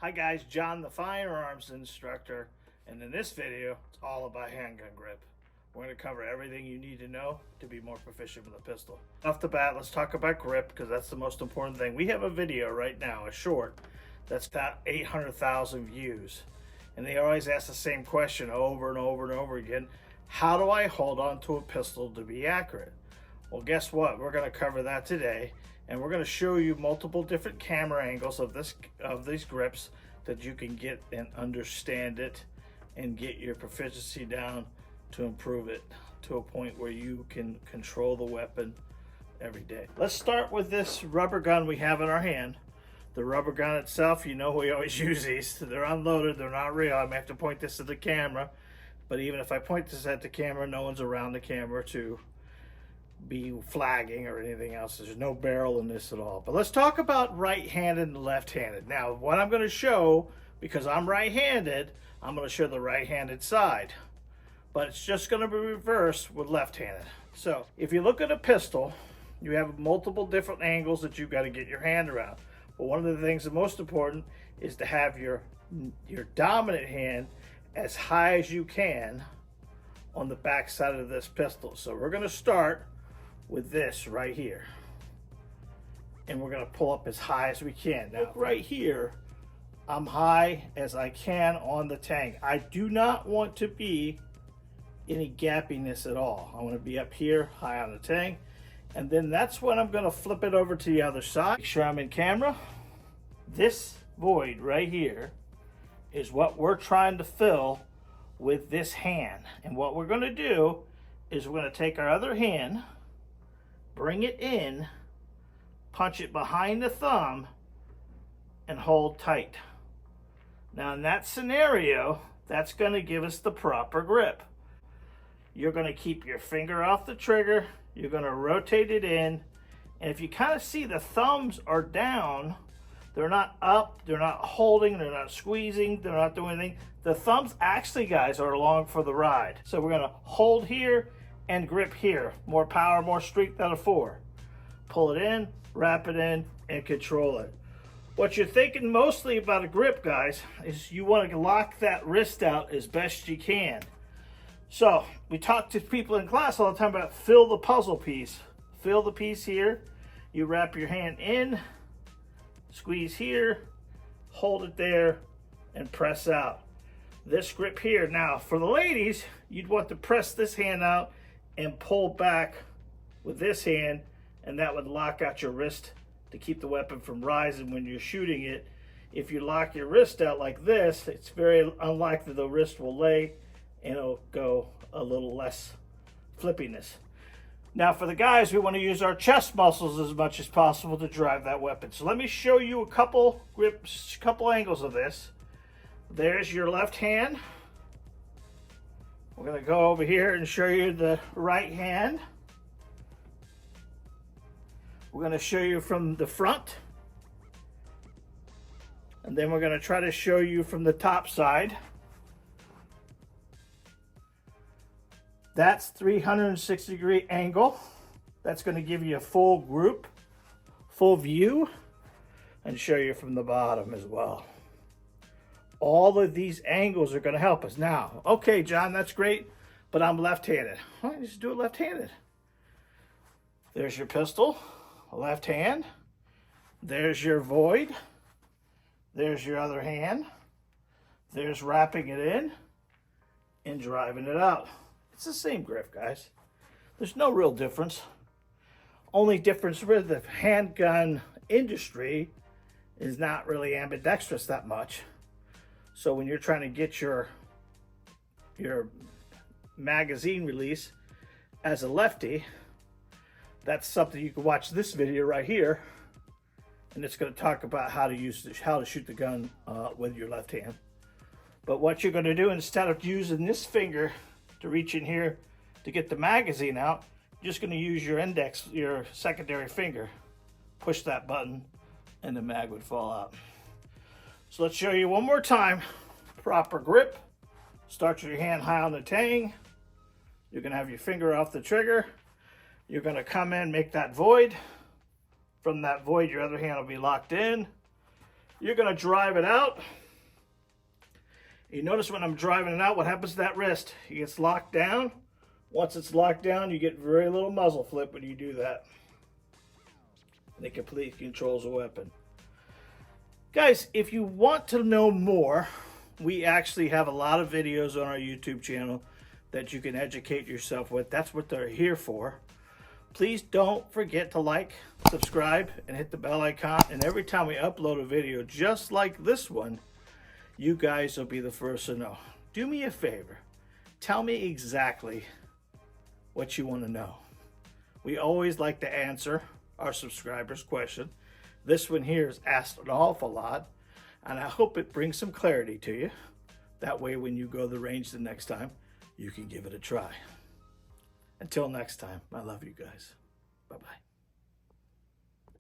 Hi guys, John the Firearms instructor, and in this video it's all about handgun grip. We're going to cover everything you need to know to be more proficient with a pistol. Off the bat, let's talk about grip because that's the most important thing. We have a video right now, a short, that's got 800,000 views, and they always ask the same question over and over and over again. How do I hold on to a pistol to be accurate? Well, guess what? We're going to cover that today. And we're going to show you multiple different camera angles of these grips that you can get and understand it and get your proficiency down to improve it to a point where you can control the weapon every day. Let's start with this rubber gun we have in our hand. The rubber gun itself, you know, we always use these. They're unloaded, they're not real. I may have to point this at the camera, but even if I point this at the camera, no one's around the camera to be flagging or anything else. There's no barrel in this at all. But let's talk about right-handed and left-handed. Now, what I'm going to show, because I'm right-handed, I'm going to show the right-handed side. But it's just going to be reversed with left-handed. So, if you look at a pistol, you have multiple different angles that you've got to get your hand around. But one of the things that's most important is to have your dominant hand as high as you can on the back side of this pistol. So we're going to start with this right here, and we're going to pull up as high as we can. Now right here, I'm high as I can on the tang. I do not want to be any gappiness at all. I want to be up here high on the tang, and then that's when I'm going to flip it over to the other side. Make sure I'm in camera. This void right here is what we're trying to fill with this hand, and what we're going to do is we're going to take our other hand, bring it in, punch it behind the thumb, and hold tight. Now in that scenario, that's going to give us the proper grip. You're going to keep your finger off the trigger, you're going to rotate it in, and if you kind of see the thumbs are down, they're not up, they're not holding, they're not squeezing, they're not doing anything. The thumbs actually, guys, are along for the ride. So we're going to hold here and grip here. More power, more strength out of 4. Pull it in, wrap it in, and control it. What you're thinking mostly about a grip, guys, is you want to lock that wrist out as best you can. So we talk to people in class all the time about fill the puzzle piece. Fill the piece here. You wrap your hand in, squeeze here, hold it there, and press out. This grip here, now for the ladies, you'd want to press this hand out and pull back with this hand, and that would lock out your wrist to keep the weapon from rising when you're shooting it. If you lock your wrist out like this, it's very unlikely the wrist will lay and it'll go a little less flippiness. Now for the guys, we want to use our chest muscles as much as possible to drive that weapon. So let me show you a couple grips, couple angles of this. There's your left hand. We're going to go over here and show you the right hand. We're going to show you from the front. And then we're going to try to show you from the top side. That's 360-degree angle. That's going to give you a full group, full view, and show you from the bottom as well. All of these angles are going to help us. Now, okay, John, that's great, but I'm left-handed. Why don't you just do it left-handed? There's your pistol, left hand. There's your void. There's your other hand. There's wrapping it in and driving it out. It's the same grip, guys. There's no real difference. Only difference with the handgun industry is not really ambidextrous that much. So when you're trying to get your magazine release as a lefty, that's something you can watch this video right here, and it's going to talk about how to shoot the gun with your left hand. But what you're going to do, instead of using this finger to reach in here to get the magazine out, you're just going to use your index, your secondary finger, push that button, and the mag would fall out. So let's show you one more time. Proper grip. Start with your hand high on the tang. You're going to have your finger off the trigger. You're going to come in, make that void. From that void, your other hand will be locked in. You're going to drive it out. You notice when I'm driving it out, what happens to that wrist? It gets locked down. Once it's locked down, you get very little muzzle flip when you do that. And it completely controls the weapon. Guys, if you want to know more, we actually have a lot of videos on our YouTube channel that you can educate yourself with. That's what they're here for. Please don't forget to like, subscribe, and hit the bell icon. And every time we upload a video just like this one, you guys will be the first to know. Do me a favor. Tell me exactly what you want to know. We always like to answer our subscribers' question. This one here is asked an awful lot, and I hope it brings some clarity to you. That way, when you go to the range the next time, you can give it a try. Until next time, I love you guys. Bye-bye.